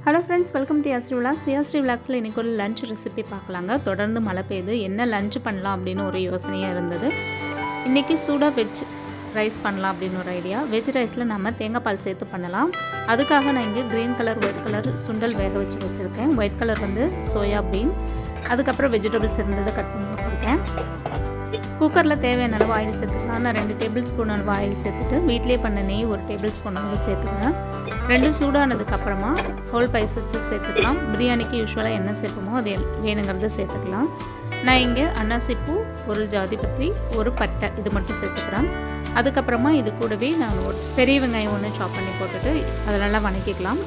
Hello friends, welcome to Yashri vlogs. யாஸ்ரீ விலாக்ஸில் இன்றைக்கி ஒரு லஞ்ச் ரெசிபி பார்க்கலாங்க. தொடர்ந்து மழை பெய்யுது, என்ன லஞ்ச் பண்ணலாம் அப்படின்னு ஒரு யோசனையாக இருந்தது. இன்றைக்கி சூடாக வெஜ் ரைஸ் பண்ணலாம் அப்படின்னு ஒரு ஐடியா. வெஜ் ரைஸில் நம்ம தேங்காய் பால் சேர்த்து பண்ணலாம். அதுக்காக நான் இங்கே க்ரீன் கலர், ஒயிட் கலர் சுண்டல் வேக வச்சு வச்சுருக்கேன். ஒயிட் கலர் வந்து சோயா பீன், அதுக்கப்புறம் வெஜிடபிள்ஸ் இருந்ததை கட் பண்ணி வச்சுருக்கேன். குக்கரில் தேவையான அளவு ஆயில் சேர்த்துக்கலாம். நான் 2 டேபிள் ஸ்பூன் அளவு ஆயில் சேர்த்துட்டு வீட்டிலே பண்ண நெய் 1 டேபிள் ஸ்பூன் அளவு சேர்த்துக்கிறேன். ரெண்டும் சூடானதுக்கப்புறமா ஹோல் ஸ்பைசஸ் சேர்த்துக்கலாம். பிரியாணிக்கு யூஸ்வலாக என்ன சேர்ப்போமோ அது வேணுங்கிறத சேர்த்துக்கலாம். நான் இங்கே அன்னாசிப்பூ, ஒரு ஜாதிபத்திரி, ஒரு பட்டை இது மட்டும் சேர்த்துக்கிறேன். அதுக்கப்புறமா இது கூடவே நான் ஒரு பெரிய வெங்காயம் 1 சாப் பண்ணி போட்டுட்டு அதை நல்லா வணக்கிக்கலாம்.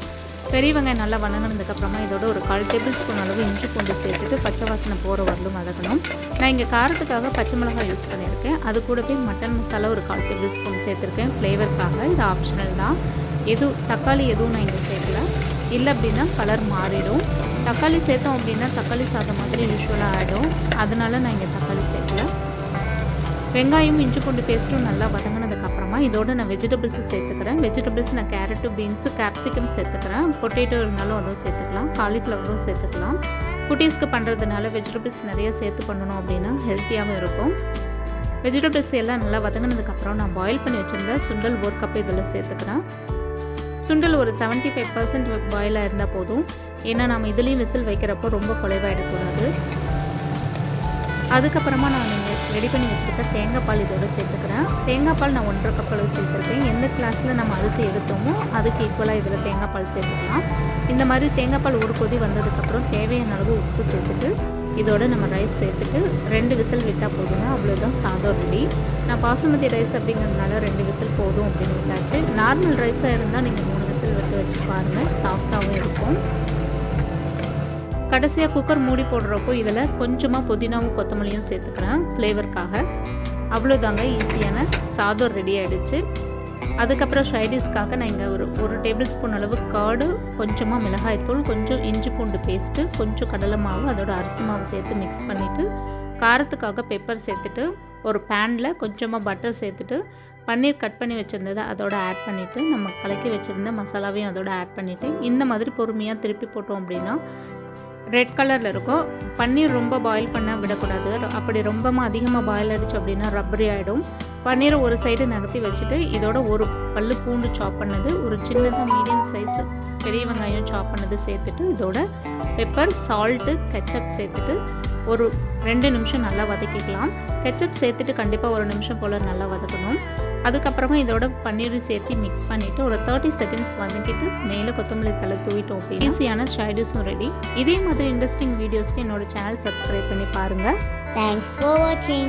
பெரிய வெங்காயம் நல்லா வணங்கினதுக்கப்புறமா இதோட ஒரு 1/4 டேபிள் ஸ்பூன் அளவு இஞ்சி பூண்டு சேர்த்துட்டு பச்சை வாசனை போகிற வரலும் வதக்கணும். நான் இங்கே காரத்துக்காக பச்சை மிளகாய் யூஸ் பண்ணியிருக்கேன். அது கூடவே மட்டன் மசாலா ஒரு 1/4 டேபிள் ஸ்பூன் சேர்த்துருக்கேன் ஃப்ளேவருக்காக. இது ஆப்ஷனல் தான். தக்காளி எதுவும் நான் இங்கே சேர்க்கல. இல்லை அப்படின்னா கலர் மாறிடும். தக்காளி சேர்த்தோம் அப்படின்னா தக்காளி சாதம் மாதிரி யூஸ்வலாக ஆகிடும். அதனால நான் இங்கே தக்காளி சேர்க்கல. வெங்காயம் இஞ்சி பூண்டு பேஸ்ட்டும் நல்லா வதங்கினதுக்கப்புறமா இதோட நான் வெஜிடபிள்ஸு சேர்த்துக்கிறேன். வெஜிடபிள்ஸ் நான் கேரட்டு, பீன்ஸு, கேப்சிகம் சேர்த்துக்கிறேன். பொட்டேட்டோ இருந்தாலும் அதுவும் சேர்த்துக்கலாம். காலிஃப்ளவரும் சேர்த்துக்கலாம். குட்டீஸ்க்கு பண்ணுறதுனால வெஜிடபிள்ஸ் நிறைய சேர்த்து பண்ணணும் அப்படின்னா ஹெல்த்தியாகவும் இருக்கும். வெஜிடபிள்ஸ் எல்லாம் நல்லா வதங்கினதுக்கப்புறம் நான் பாயில் பண்ணி வச்சுருந்தேன் சுண்டல் 1 கப் இதில் சேர்த்துக்கிறேன். சுண்டல் ஒரு 75% பாயிலாக இருந்தால் போதும். ஏன்னா நம்ம இதுலேயும் விசில் வைக்கிறப்போ ரொம்ப குலைவாயிடக்கூடாது. அதுக்கப்புறமா நான் ரெடி பண்ணி வச்சுருக்க தேங்காய் பால் இதோட சேர்த்துக்கிறேன். தேங்காய் பால் நான் 1.5 கப் அளவு சேர்த்துருக்கேன். எந்த கிளாஸில் நம்ம அரிசி எடுத்தோமோ அதுக்கு ஈக்குவலாக இதில் தேங்காய் பால் சேர்த்துக்கலாம். இந்த மாதிரி தேங்காய் பால் ஒரு கொதி வந்ததுக்கப்புறம் தேவையான அளவு உப்பு சேர்த்துட்டு இதோட நம்ம ரைஸ் சேர்த்துட்டு 2 விசில் விட்டால் போதுங்க. அவ்வளோதான், சாதம் ரெடி. நான் பாசுமதி ரைஸ் அப்படிங்கிறதுனால 2 விசில் போதும் அப்படின்னு விட்டாச்சு. நார்மல் ரைஸாக இருந்தால் நீங்கள் 3 விசில் விட்டு வச்சு பாருங்கள், சாஃப்டாகவும் இருக்கும். கடைசியாக குக்கர் மூடி போடுறப்போ இதில் கொஞ்சமாக புதினாவும் கொத்தமல்லியும் சேர்த்துக்கிறேன் ஃப்ளேவருக்காக. அவ்வளோதாங்க, ஈஸியான சாதம் ரெடி ஆகிடுச்சு. அதுக்கப்புறம் ஷைடிஷ்காக நான் இங்கே ஒரு டேபிள் ஸ்பூன் அளவு கார்டு, கொஞ்சமாக மிளகாய்த்தூள், கொஞ்சம் இஞ்சி பூண்டு பேஸ்ட்டு, கொஞ்சம் கடலை மாவு, அதோட அரிசி மாவு சேர்த்து மிக்ஸ் பண்ணிவிட்டு காரத்துக்காக பெப்பர் சேர்த்துட்டு ஒரு பேனில் கொஞ்சமாக பட்டர் சேர்த்துட்டு பன்னீர் கட் பண்ணி வச்சுருந்ததை அதோட ஆட் பண்ணிவிட்டு நம்ம கலக்கி வச்சுருந்த மசாலாவையும் அதோட ஆட் பண்ணிவிட்டு இந்த மாதிரி பொறுமையாக திருப்பி போட்டோம் அப்படின்னா ரெட் கலரில் இருக்கும். பன்னீர் ரொம்ப பாயில் பண்ண விடக்கூடாது. அப்படி ரொம்ப அதிகமாக பாயில் ஆகிடுச்சு அப்படின்னா ரப்பரி ஆகிடும். பன்னீரை ஒரு சைடு நகர்த்தி வச்சுட்டு இதோட ஒரு பல்லு பூண்டு சாப் பண்ணது, ஒரு சின்னதாக மீடியம் சைஸ் பெரிய வெங்காயம் சாப் பண்ணது சேர்த்துட்டு இதோட பெப்பர், சால்ட்டு, கெச்சப் சேர்த்துட்டு ஒரு 2 நிமிஷம் நல்லா வதக்கிக்கலாம். கெச்சப் சேர்த்துட்டு கண்டிப்பாக 1 நிமிஷம் போல் நல்லா வதக்கணும். அதுக்கப்புறமா இதோட பன்னீர் சேர்த்து மிக்ஸ் பண்ணிவிட்டு ஒரு 30 செகண்ட்ஸ் வதக்கிட்டு மேலே கொத்தமல்லி தலை தூவிட்டோம். ஈஸியான ஷைடிஸும் ரெடி. இதே மாதிரி இன்ட்ரெஸ்டிங் வீடியோஸ்க்கு என்னோட சேனல் சப்ஸ்கிரைப் பண்ணி பாருங்கள். தேங்க்ஸ் ஃபார் வாட்சிங்.